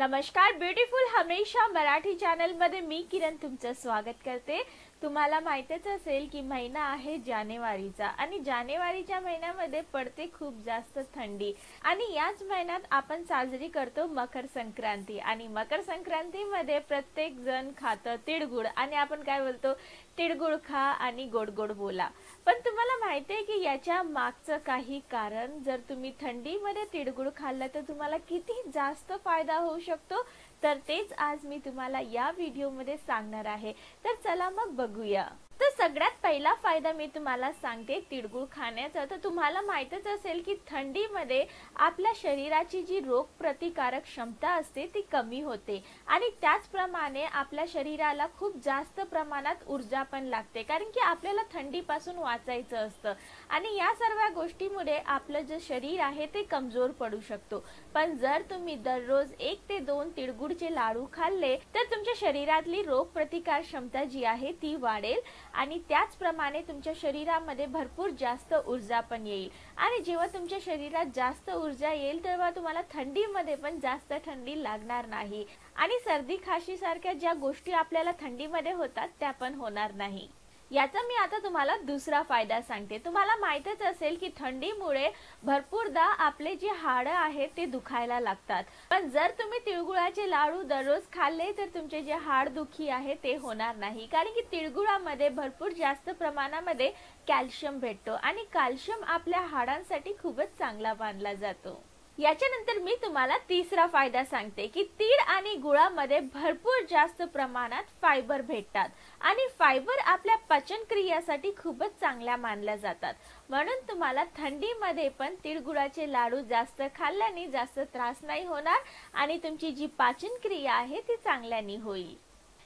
नमस्कार, ब्युटिफुल हमेशा मराठी चॅनल मध्ये मी किरण तुमचं स्वागत करते। तुम्हाला माहितीच असेल की महिना आहे जानेवारीचा आणि जानेवारीच्या महिन्यामध्ये पडते खूप जास्त थंडी आणि याच महिन्यात आपण साजरी करतो मकर संक्रांती आणि मकर संक्रांतीमध्ये प्रत्येक जण खातं तिळगुळ आणि आपण काय बोलतो तिळगुळ खा आणि गोड गोड बोला। पण तुम्हाला माहिती आहे की याच्या मागचं काही कारण, जर तुम्ही थंडीमध्ये तिळगुळ खाल्ला तर तुम्हाला किती जास्त फायदा होऊ शकतो, तर तेच आज मी तुम्हाला या व्हिडिओमध्ये सांगणार आहे। तर चला मग बघूया। तर सगळ्यात पहिला फायदा मी तुम्हाला सांगते तिळगुळ खाण्याचा। तर तुम्हाला माहितीच असेल की थंडीमध्ये आपल्या शरीराची जी रोगप्रतिकारक क्षमता असते ती कमी होते आणि त्याचप्रमाणे आपल्या शरीराला खूप जास्त प्रमाणात ऊर्जा पण लागते, कारण की आपल्याला थंडीपासून वाचायचं असतं आणि या सर्व गोष्टीमुळे आपलं जे शरीर आहे ते कमजोर पडू शकतो। पण जर तुम्ही दररोज 1 ते 2 तिळगुळचे लाडू खाल्ले तर तुमच्या शरीरातली रोगप्रतिकार क्षमता जी आहे ती वाढेल आणि त्याचप्रमाणे तुमच्या शरीरामध्ये भरपूर जास्त ऊर्जा पण येईल आणि जेव्हा तुमच्या शरीरात जास्त ऊर्जा येईल तेव्हा तुम्हाला थंडीमध्ये पण जास्त थंडी लागणार नाही आणि सर्दी खाशी सारख्या ज्या गोष्टी आपल्याला थंडीमध्ये होतात त्या पण होणार नाही। याचा मी आता तुम्हाला दुसरा फायदा सांगते। तुम्हाला माहितच असेल की थंडीमुळे भरपूरदा आपले जे हाड आहेत ते दुखायला लागतात, पण जर तुम्ही तिळगुळाचे लाडू दररोज खाल्ले तर तुमचे जे हाड दुखी आहे ते होणार नाही, कारण की तिळगुळामध्ये भरपूर जास्त प्रमाणामध्ये कॅल्शियम भेटतो आणि कॅल्शियम आपल्या हाडांसाठी खूपच चांगला मानला जातो। याच्यानंतर मी तुम्हाला तिसरा फायदा सांगते की तीळ आणि गुळामध्ये भरपूर जास्त प्रमाणात फायबर भेटतात आणि फायबर आपल्या पचन क्रियेसाठी खूपच चांगल्या मानल्या जातात, म्हणून तुम्हाला थंडीमध्ये पण तिळगुळाचे लाडू जास्त खाल्ल्याने जास्त त्रास नाही होणार आणि तुमची जी पाचन क्रिया आहे ती चांगल्याने होईल।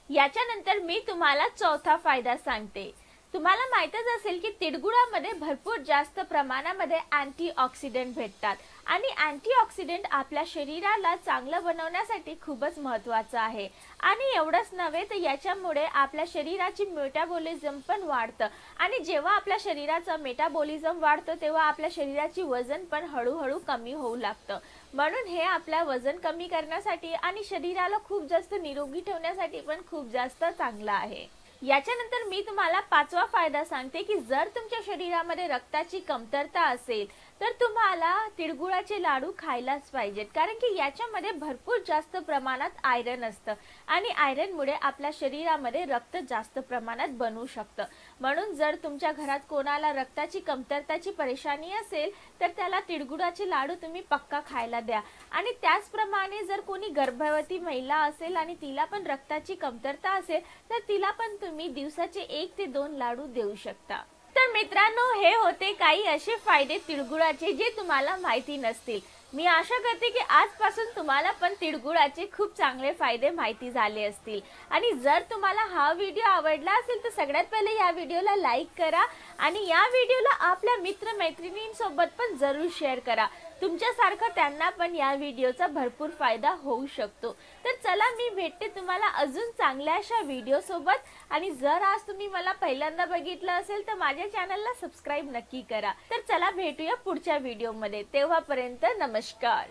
याच्यानंतर मी तुम्हाला चौथा फायदा सांगते। तुम्हाला माहितच असेल की तिळगुळामध्ये भरपूर जास्त प्रमाणामध्ये अँटीऑक्सिडंट भेटतात आणि अँटीऑक्सिडंट आपल्या शरीराला चांगलं बनवण्यासाठी खूपच महत्त्वाचं आहे आणि एवढंच नव्हे तर याच्यामुळे आपल्या शरीराची मेटाबॉलिझम पण वाढतं आणि जेव्हा आपल्या शरीराचं मेटाबॉलिझम वाढतं तेव्हा आपल्या शरीराची वजन पण हळूहळू कमी होऊ लागतं, म्हणून हे आपल्या वजन कमी करण्यासाठी आणि शरीराला खूप जास्त निरोगी ठेवण्यासाठी पण खूप जास्त चांगलं आहे। याच्यानंतर मी तुम्हाला पाचवा फायदा सांगते की जर तुमच्या शरीरामध्ये रक्ताची कमतरता असेल तर तुम्हाला तिळगुळाचे लाडू खायलाच पाहिजेत, कारण की याच्यामध्ये भरपूर जास्त प्रमाणात आयरन असतं आणि आयरनमुळे आपल्या शरीरामध्ये रक्त जास्त प्रमाणात बनू शकतं, म्हणून जर तुमच्या घरात कोणाला रक्ताची कमतरताची परेशानी असेल तर त्याला तिळगुळाचे लाडू तुम्ही पक्का खायला द्या आणि त्याचप्रमाणे जर कोणी गर्भवती महिला असेल आणि तिला पण रक्ताची कमतरता असेल तर तिला पण तुम्ही दिवसाचे 1 ते 2 लाडू देऊ शकता। तर मित्रांनो, हे होते काही असे फायदे तिळगुळाचे जे तुम्हाला माहिती नसतील। मी आशा करते की आजपासून तुम्हाला पण तिळगुळाचे खूप चांगले फायदे माहिती झाले असतील आणि जर तुम्हाला हा व्हिडिओ आवडला असेल तर सगळ्यात पहिले या व्हिडिओला लाईक करा आणि या व्हिडिओला आपल्या मित्रमैत्रिणींसोबत पण जरूर शेअर करा, तुमच्यासारखं त्यांना पण या व्हिडिओचा भरपूर फायदा होऊ शकतो। तर चला, मी भेटते तुम्हाला अजून चांगल्या अशा व्हिडिओ सोबत आणि जर आज तुम्ही मला पहिल्यांदा बघितलं असेल तर माझ्या चॅनलला सबस्क्राइब नक्की करा। तर चला भेटूया पुढच्या व्हिडिओमध्ये, तेव्हापर्यंत नमस्कार।